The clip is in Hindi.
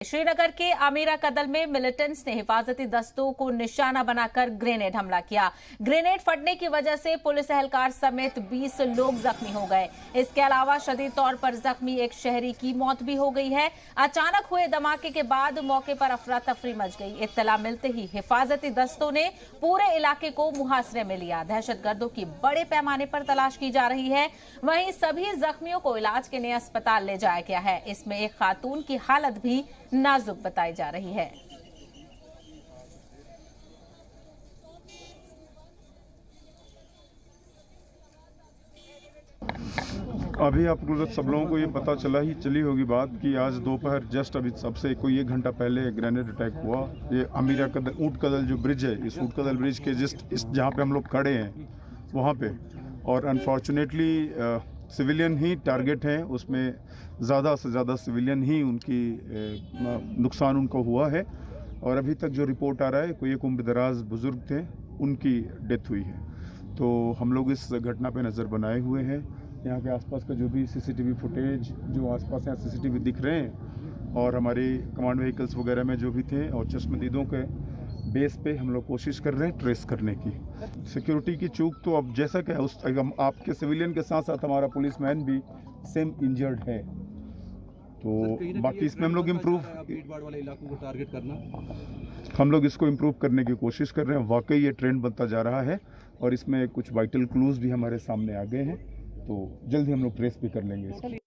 श्रीनगर के अमीरा कदल में मिलिटेंट्स ने हिफाजती दस्तों को निशाना बनाकर ग्रेनेड हमला किया। ग्रेनेड फटने की वजह से पुलिस एहलकार समेत 20 लोग जख्मी हो गए। इसके अलावा शदीद तौर पर जख्मी एक शहरी की मौत भी हो गई है। अचानक हुए धमाके के बाद मौके पर अफरा तफरी मच गई। इत्तला मिलते ही हिफाजती दस्तों ने पूरे इलाके को मुहासरे में लिया। दहशतगर्दों की बड़े पैमाने पर तलाश की जा रही है। वहीं सभी जख्मियों को इलाज के लिए अस्पताल ले जाया गया है। इसमें एक खातून की हालत भी नाजुक बताई जा रही है। अभी आप लोग सब लोगों को ये पता चली होगी बात कि आज दोपहर जस्ट अभी सबसे कोई 1 घंटा पहले ग्रेनेड अटैक हुआ। ये अमीरा कदल ऊंट कदल जो ब्रिज है, इस ऊंट कदल ब्रिज के जस्ट इस जहाँ पे हम लोग खड़े हैं वहाँ पे, और अनफॉर्चुनेटली सिविलियन ही टारगेट हैं। उसमें ज़्यादा से ज़्यादा सिविलियन ही उनकी नुकसान उनको हुआ है। और अभी तक जो रिपोर्ट आ रहा है, कोई एक उम्रदराज बुज़ुर्ग थे, उनकी डेथ हुई है। तो हम लोग इस घटना पे नज़र बनाए हुए हैं। यहाँ के आसपास का जो भी सीसीटीवी फुटेज जो आसपास यहाँ सीसीटीवी दिख रहे हैं, और हमारे कमांड व्हीकल्स वगैरह में जो भी थे, और चश्मदीदों के बेस पे हम लोग कोशिश कर रहे हैं ट्रेस करने की। सिक्योरिटी की चूक तो अब जैसा कि उस आपके सिविलियन के साथ साथ हमारा पुलिसमैन भी सेम इंजर्ड है। तो बाकी इसमें हम लोग भीड़-भाड़ वाले इलाकों को टारगेट करना, हम लोग इसको इम्प्रूव करने की कोशिश कर रहे हैं। वाकई ये ट्रेंड बनता जा रहा है, और इसमें कुछ वाइटल क्लूज भी हमारे सामने आ गए हैं। तो जल्द ही हम लोग ट्रेस भी कर लेंगे इसको।